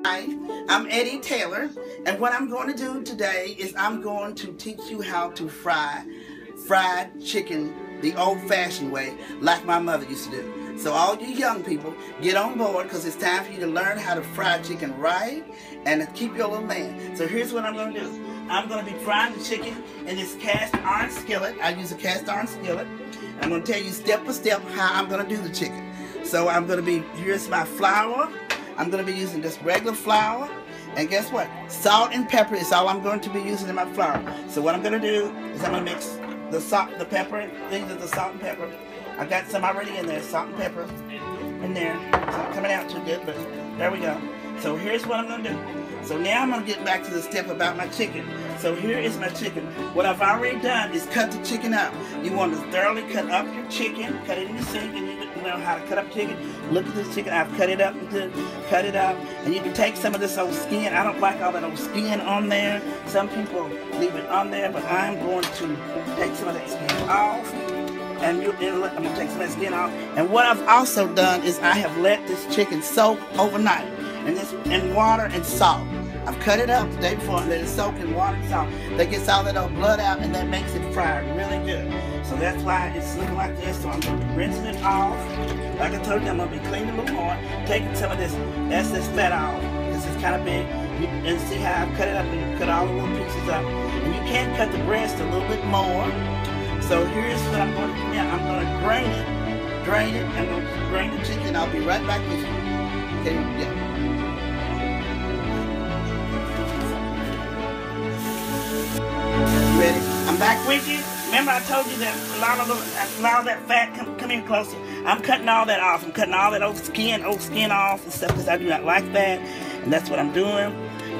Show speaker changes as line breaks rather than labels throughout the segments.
Hi, I'm Eddie Taylor, and what I'm going to do today is I'm going to teach you how to fry fried chicken the old-fashioned way, like my mother used to do. So all you young people, get on board, because it's time for you to learn how to fry chicken right and to keep your little man. So here's what I'm going to do. I'm going to be frying the chicken in this cast iron skillet. I use a cast iron skillet. I'm going to tell you step by step how I'm going to do the chicken. So I'm going to be, here's my flour. I'm going to be using just regular flour. And guess what? Salt and pepper is all I'm going to be using in my flour. So what I'm going to do is I'm going to mix the salt, the pepper, these are the salt and pepper. I've got some already in there, salt and pepper in there. It's not coming out too good, but there we go. So here's what I'm going to do. So now I'm going to get back to the step about my chicken. So here is my chicken. What I've already done is cut the chicken up. You want to thoroughly cut up your chicken, cut it in the sink, and you know how to cut up chicken. Look at this chicken. I've cut it up, and you can take some of this old skin. I don't like all that old skin on there. Some people leave it on there, but I'm going to take some of that skin off. And I'm going to take some of that skin off. And what I've also done is I have let this chicken soak overnight in water and salt. I've cut it up the day before and let it soak in water and salt. That gets all that old blood out, and that makes it fried really good. So that's why it's looking like this. So I'm going to be rinsing it off. Like I told you, I'm going to be cleaning a little more, taking some of this excess fat off. This is kind of big. And see how I've cut it up, and you cut all the little pieces up. And you can cut the breast a little bit more. So here's what I'm going to do now. I'm going to drain it. I'm going to drain the chicken. I'll be right back with you. Okay, yeah. Ready? I'm back with you. Remember I told you that a lot of that fat, come in closer. I'm cutting all that off. I'm cutting all that old skin off and stuff, because I do not like that. And that's what I'm doing.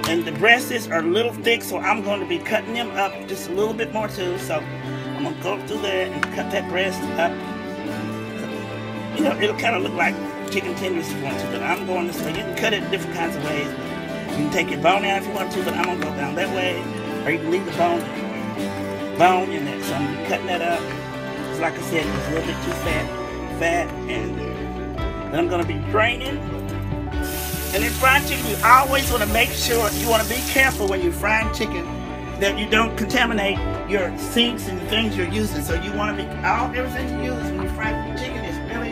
And the breasts are a little thick, so I'm going to be cutting them up just a little bit more too. So I'm going to go through there and cut that breast up. You know, it'll kind of look like chicken tenders if you want to, but I'm going this way. You can cut it different kinds of ways. You can take your bone out if you want to, but I'm going to go down that way. Or you can leave the bone in there. So I'm going to be cutting that up. So like I said, it's a little bit too fat. And then I'm going to be draining. And in fried chicken, you always want to make sure, you want to be careful when you're frying chicken that you don't contaminate your sinks and the things you're using. So you want to be, everything you use when you fry chicken is really,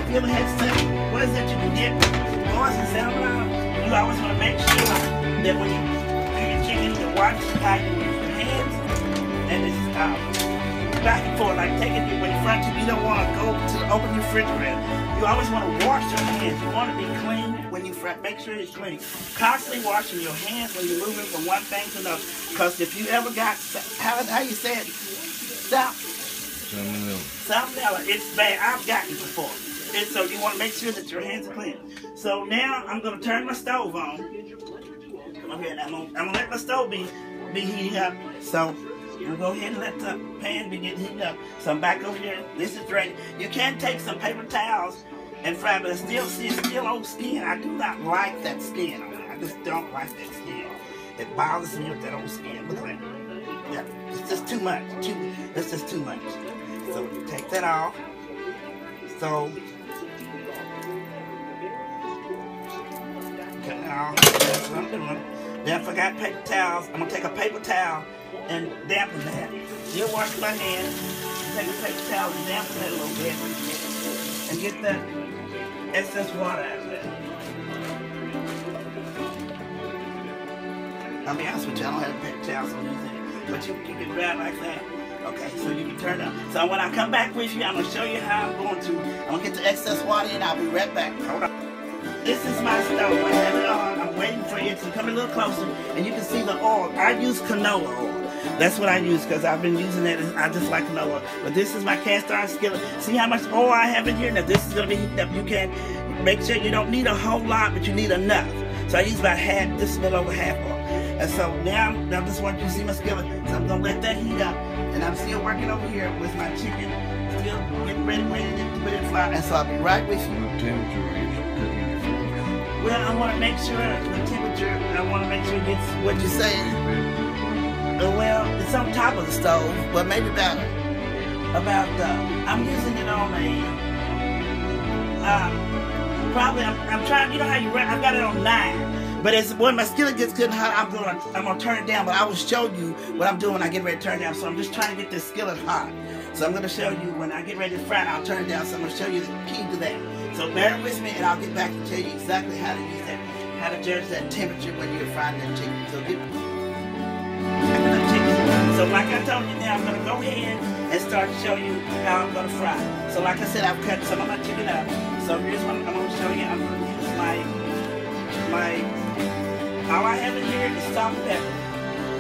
if you ever had some, what is that you can get? Boys and salmon. You always want to make sure that when you do your chicken, you watch how you use your hands. And it's back and forth, like taking it when you fry chicken. You don't want to go to open your refrigerator. You always want to wash your hands. You want to be clean when you fry. Make sure it's clean. Constantly washing your hands when you're moving from one thing to another. Because if you ever got, how you say it? Salmonella. It's bad. I've gotten it before. And so you want to make sure that your hands are clean. So now I'm going to turn my stove on. Come over here. I'm going to let my stove be heating up. So we'll go ahead and let the pan be getting heated up. So I'm back over here. This is ready. You can take some paper towels and fry, but it's still old skin. I do not like that skin on it. I just don't like that skin. It bothers me with that old skin. Look at that. Yeah, it's just too much. It's just too much. So you take that off. So cut it off. That's what I'm doing. Then if I got paper towels, I'm gonna take a paper towel and dampen that. You'll wash my hands, take a paper towel and dampen that a little bit, and get that excess water out of that. I'll be honest with you, I don't have paper towels I'm using it, but you can grab like that. Okay, so you can turn it up. So when I come back with you, I'm gonna show you how I'm gonna get the excess water in. I'll be right back. Hold on. This is my stove. I have it on. I'm waiting for you to come a little closer, and you can see the oil. I use canola oil. That's what I use because I've been using it. I just like canola. But this is my cast iron skillet. See how much oil I have in here? Now this is going to be heated up. You can make sure you don't need a whole lot, but you need enough. So I use about half, just a little over half oil. And so now I just want you to see my skillet. So I'm going to let that heat up. And I'm still working over here with my chicken. Still getting ready to put it in flour. And so I'll be right with you.
What temperature are you cooking your food?
Well, I want to make sure the temperature, I want to make sure it gets what you're saying. Well, it's on top of the stove, but maybe about I'm using it on a, probably, I'm trying, you know how I've got it on 9. But as when my skillet gets good and hot, I'm gonna turn it down. But I will show you what I'm doing when I get ready to turn it down. So I'm just trying to get this skillet hot. So I'm gonna show you when I get ready to fry it, I'll turn it down. So I'm gonna show you the key to that. So bear with me, and I'll get back and tell you exactly how to use that, how to judge that temperature when you're frying that chicken. So So like I told you, now I'm gonna go ahead and start to show you how I'm gonna fry. So like I said, I've cut some of my chicken up. So here's what I'm gonna show you. I'm gonna use all I have in here is salt and pepper.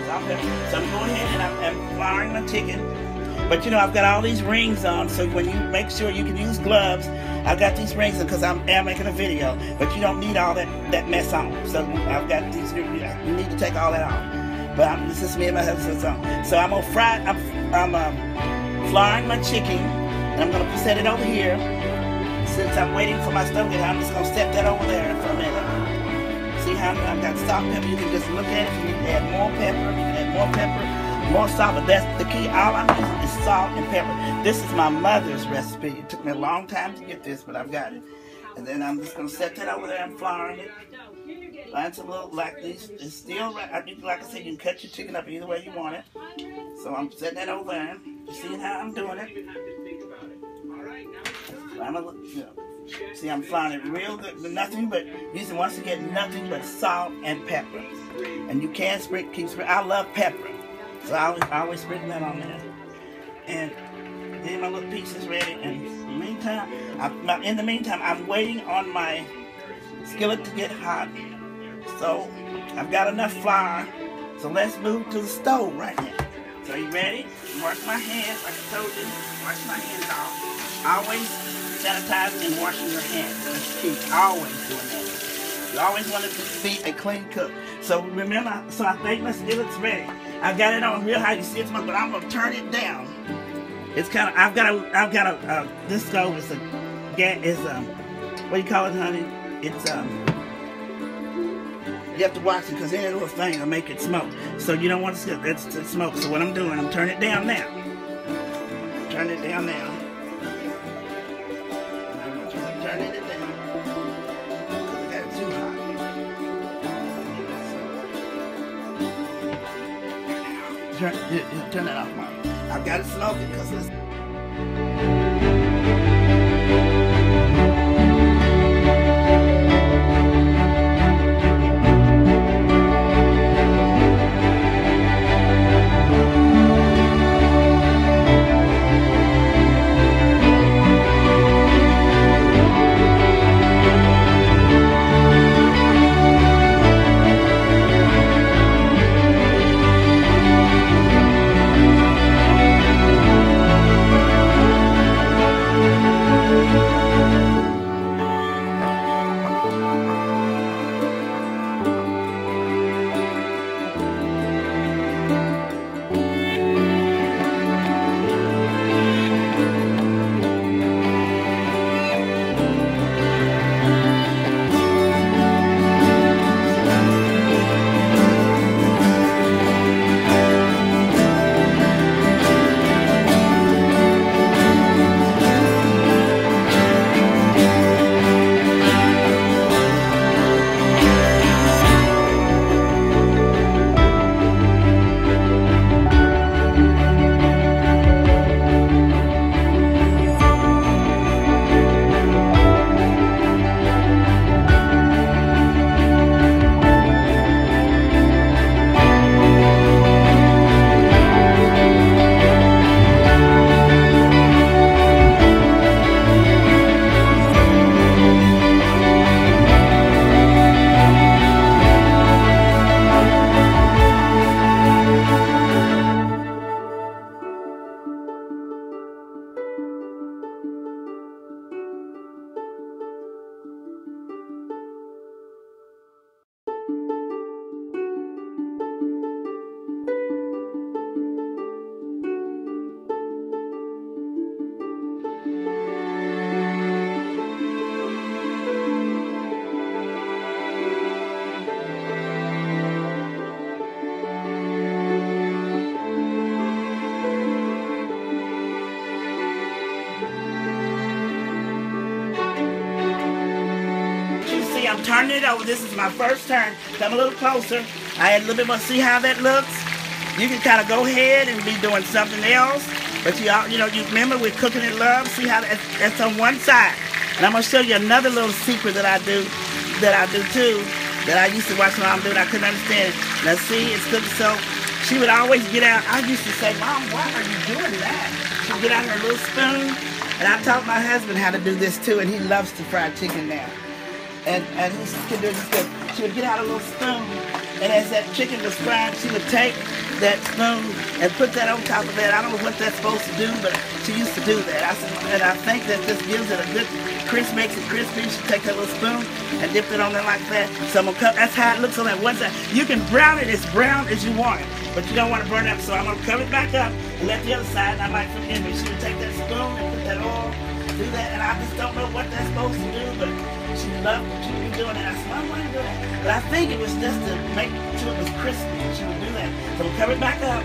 Salt and pepper. So I'm going ahead and I'm frying my chicken. But you know, I've got all these rings on, so when you make sure you can use gloves, I've got these rings on because I'm making a video. But you don't need all that mess on. So I've got these, you need to take all that off. But this is me and my husband's on. So I'm gonna fry, I'm frying my chicken, and I'm gonna set it over here. Since I'm waiting for my stove to get hot, I'm just gonna set that over there for a minute. See how I've got salt and pepper? You can just look at it. You can add more pepper. You can add more pepper, more salt. But that's the key. All I'm using is salt and pepper. This is my mother's recipe. It took me a long time to get this, but I've got it. And then I'm just gonna set that over there and flouring it. Mine's a little like this. It's still right. Like I said, you can cut your chicken up either way you want it. So I'm setting that over there. You see how I'm doing it? See, I'm frying it real good. Nothing but using, once again, nothing but salt and pepper. And you can keep sprinkling. I love pepper, so I always sprinkle that on there. And then my little piece is ready. And in the meantime, I'm waiting on my skillet to get hot. So I've got enough flour. So let's move to the stove right now. So you ready? Wash my hands, like I told you. Wash my hands off. Always sanitize and washing your hands. That's key. Always doing that. You always want to be a clean cook. So remember, so I think my skillet's ready. I got it on real high. You see it's smoke, but I'm gonna turn it down. It's kind of. I've got a. This stove is what do you call it, honey? It's You have to watch it because any little thing will make it smoke. So you don't want it to smoke. So what I'm doing, I'm turning it down now. Turn it down now. Turning it down. Because I got it too hot. Turn that off, Mom. I've got it smoking because it's... see, I'm turning it over. This is my first turn. Come a little closer. I had a little bit more. See how that looks? You can kind of go ahead and be doing something else. But you remember we're cooking in love. See how that's on one side. And I'm gonna show you another little secret that I do too. That I used to watch my mom do. And I couldn't understand it. Now see, it's cooking. So she would always get out. I used to say, Mom, why are you doing that? She'd get out her little spoon. And I taught my husband how to do this too, and he loves to fry chicken now. And he could do this good. She would get out a little spoon, and as that chicken was frying, she would take that spoon and put that on top of that. I don't know what that's supposed to do, but she used to do that. And I think that this gives it a good crisp, makes it crispy. She take that little spoon and dip it on there like that. So I'm gonna cut. That's how it looks on that one side. You can brown it as brown as you want it, but you don't want to burn it up. So I'm gonna cover it back up and let the other side. And I like from Emmy, she would take that spoon and put that oil, do that, and I just don't know what that's supposed to do, but she loved what you were doing it. I said, Mom, why are you doing that? But I think it was just to make sure it was crispy. She would do that. So we'll cover it back up.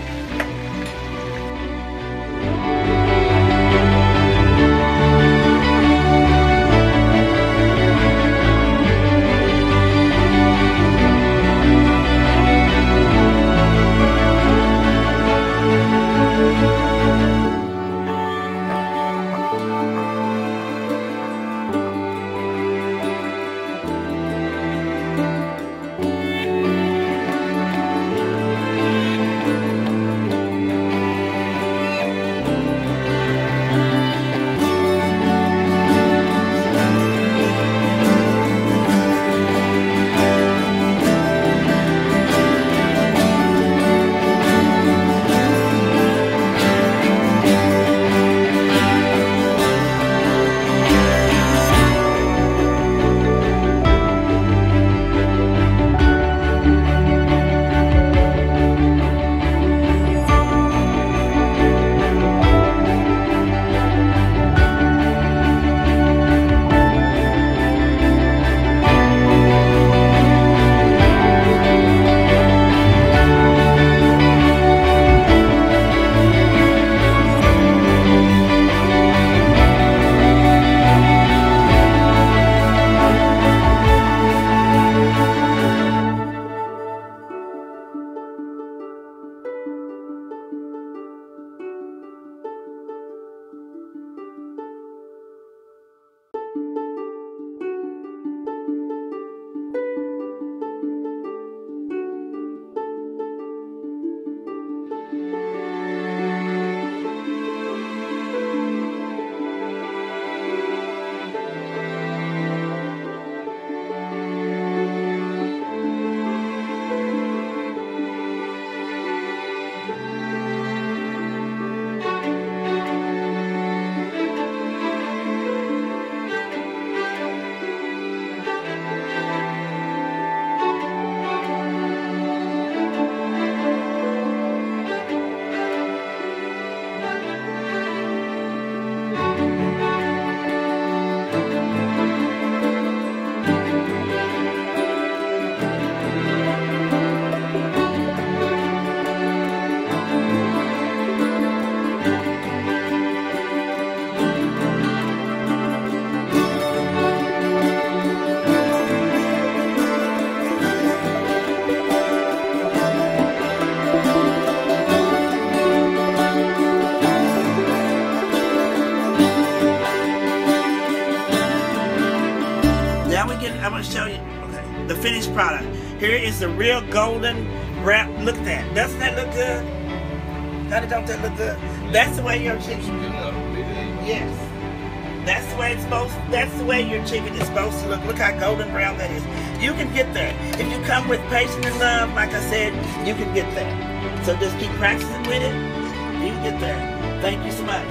I'm going to show you the finished product. Here is the real golden brown. Look at that. Doesn't that look good? Honey, don't that look good? That's the way your chicken. Yes. That's the way it's supposed. That's the way your chicken is supposed to look. Look how golden brown that is. You can get there if you come with patience and love. Like I said, you can get there. So just keep practicing with it. You can get there. Thank you so much.